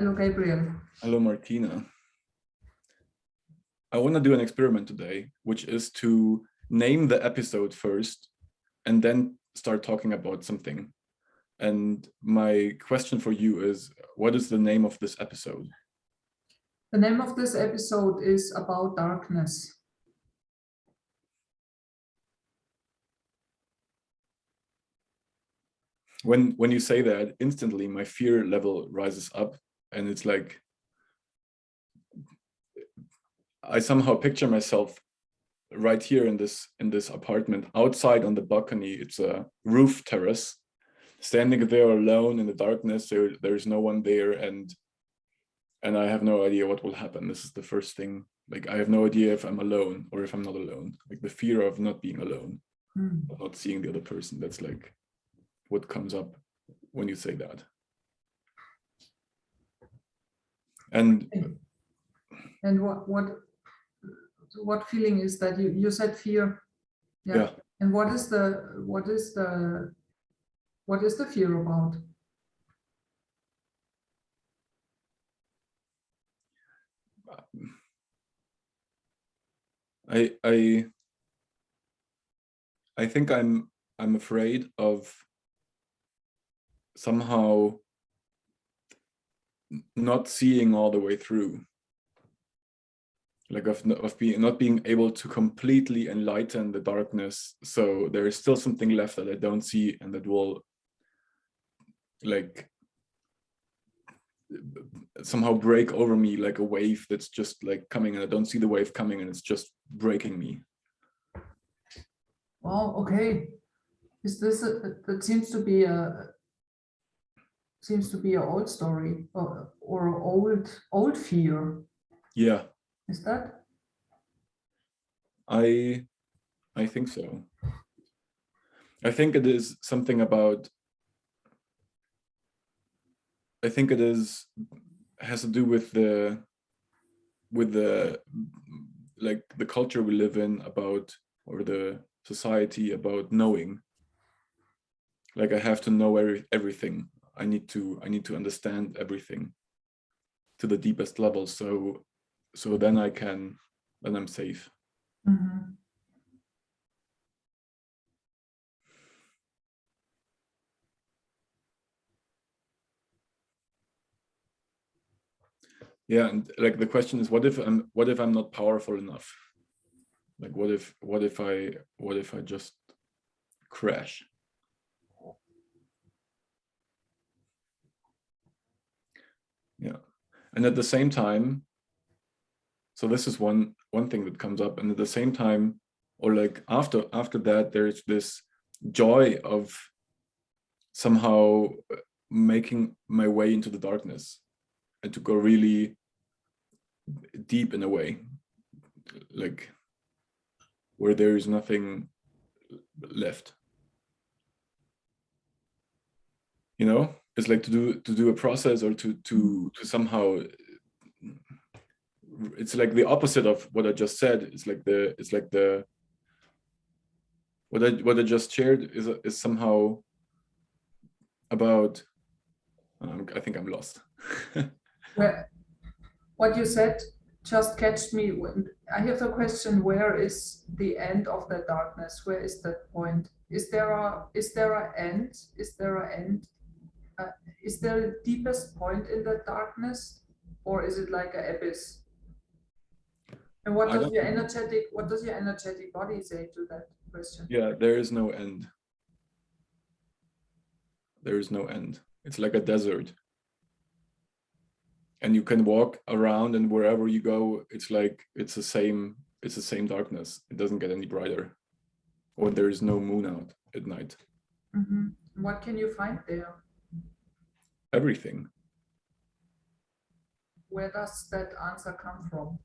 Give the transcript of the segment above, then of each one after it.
Hello, Gabriel. Hello, Martina. I want to do an experiment today, which is to name the episode first and then start talking about something. And my question for you is, what is the name of this episode? The name of this episode is about darkness. When you say that, instantly my fear level rises up, and it's like I somehow picture myself right here in this apartment outside on the balcony. It's a roof terrace, standing there alone in the darkness. There's no one there, and I have no idea what will happen. This is the first thing. Like, I have no idea if I'm alone or if I'm not alone. Like, the fear of not being alone, of not seeing the other person. That's like what comes up when you say that. And what feeling is that? You said fear. Yeah. And what is the fear about? I think I'm afraid of somehow not seeing all the way through, like of not being able to completely enlighten the darkness. So there is still something left that I don't see, and that will like somehow break over me like a wave that's just like coming, and I don't see the wave coming, and it's just breaking me. Well, okay. Is this that seems to be an old story or old fear? Yeah. Is that? I think so. I think it is something about. I think it has to do with the like the culture we live in about, or the society about knowing. Like, I have to know everything. I need to understand everything to the deepest level. So then I'm safe. Mm-hmm. Yeah, and like the question is, what if I'm not powerful enough? Like, what if I just crash? Yeah. And at the same time, so this is one thing that comes up, and at the same time, or like after that, there's this joy of somehow making my way into the darkness and to go really deep in a way, like where there is nothing left. You know, it's like to do a process, or to somehow, it's like the opposite of what I just said. It's like the what I just shared is somehow about. I think I'm lost. Well, what you said just catched me. I have a question: where is the end of the darkness? Where is that point? Is there a end? Is there a end? Is there a deepest point in the darkness, or is it like an abyss? And what does your energetic body say to that question? Yeah, there is no end. There is no end. It's like a desert. And you can walk around, and wherever you go, it's like it's the same darkness. It doesn't get any brighter. Or there is no moon out at night. Mm-hmm. What can you find there? Everything. Where does that answer come from?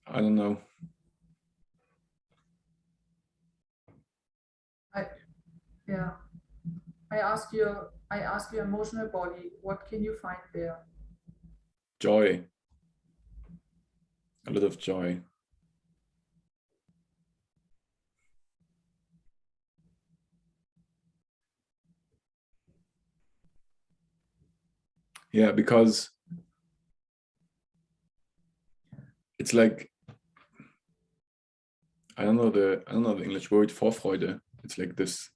I don't know. I ask your emotional body, what can you find there? Joy. A lot of joy. Yeah, because it's like, I don't know the English word Vorfreude. It's like this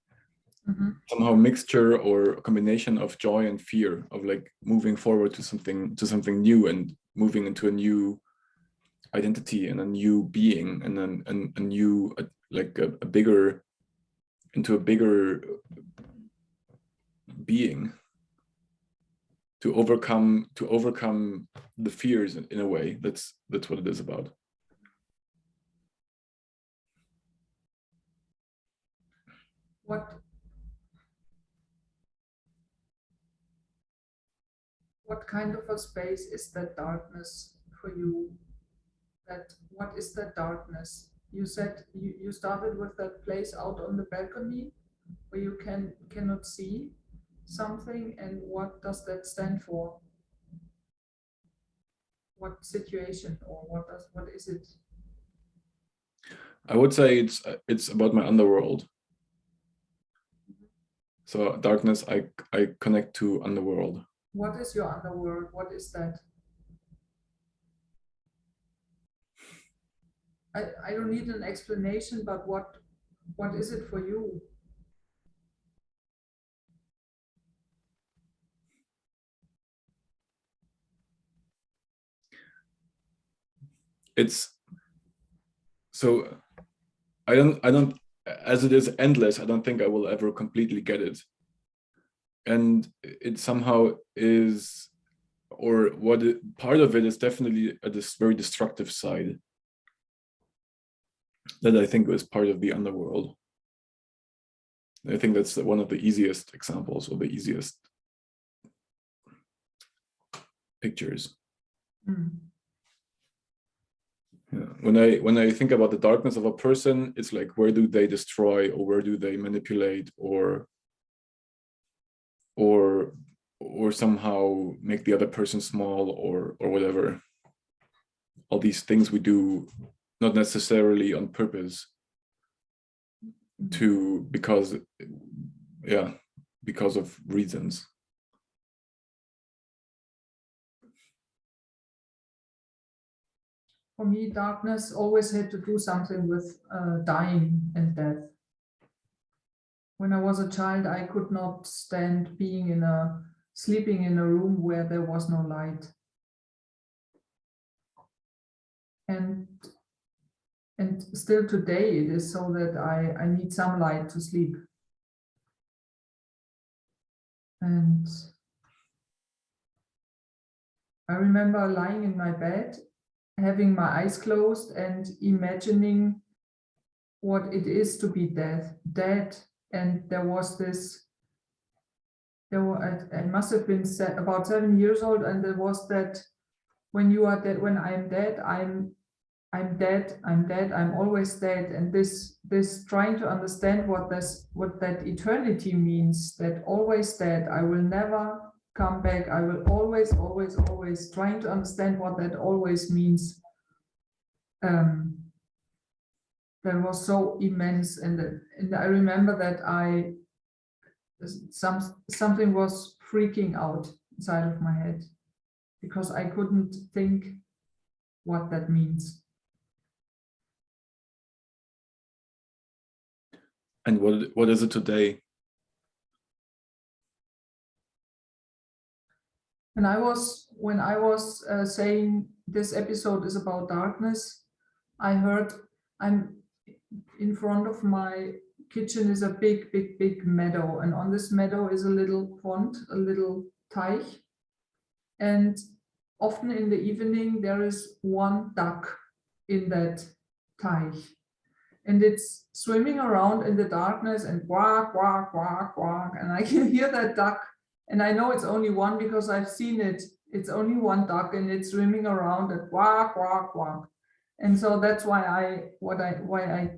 somehow mixture or combination of joy and fear, of like moving forward to something new and moving into a new identity and a new being, and then a new like a bigger, into a bigger being, to overcome the fears in a way. That's what it is about. What kind of a space is that darkness for you? That what is that darkness? You said you started with that place out on the balcony where you cannot see something, and what does that stand for? What situation, or what is it? I would say it's about my underworld. So darkness, I connect to underworld. What is your underworld? What is that? I don't need an explanation, but what is it for you? It's so I don't, as it is endless, I don't think I will ever completely get it. And it somehow is, or part of it is definitely this very destructive side that I think is part of the underworld. I think that's one of the easiest examples, or the easiest pictures. Yeah. When I think about the darkness of a person, it's like, where do they destroy, or where do they manipulate, or somehow make the other person small, or whatever. All these things we do not necessarily on purpose, because of reasons. For me, darkness always had to do something with dying and death. When I was a child, I could not stand sleeping in a room where there was no light. And still today it is so that I need some light to sleep. And I remember lying in my bed, having my eyes closed and imagining what it is to be dead. And there was this, I must have been about 7 years old, and there was that, when you are dead, when I'm dead, I'm dead, I'm always dead. And this trying to understand what that eternity means, that always dead, I will never come back, I will always, trying to understand what that always means. That was so immense, and I remember that something was freaking out inside of my head, because I couldn't think what that means. And what is it today? When I was saying this episode is about darkness, I heard, I'm in front of my kitchen is a big meadow, and on this meadow is a little pond, a little teich, and often in the evening there is one duck in that teich, and it's swimming around in the darkness and quack, quack, quack, quack, and I can hear that duck, and I know it's only one because I've seen it. It's only one duck, and it's swimming around and quack, quack, quack. And so that's why I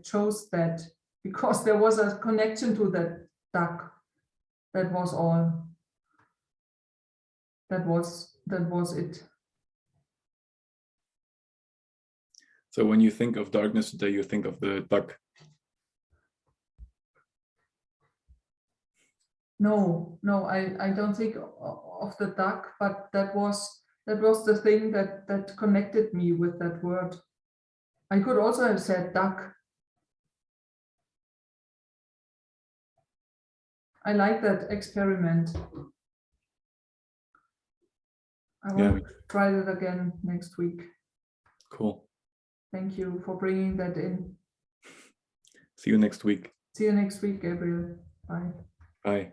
chose that, because there was a connection to that duck. That was all. That was it. So when you think of darkness today, you think of the duck. No, I don't think of the duck, but that was the thing that connected me with that word. I could also have said duck. I like that experiment. I want to try that again next week. Cool. Thank you for bringing that in. See you next week. See you next week, Gabriel. Bye. Bye.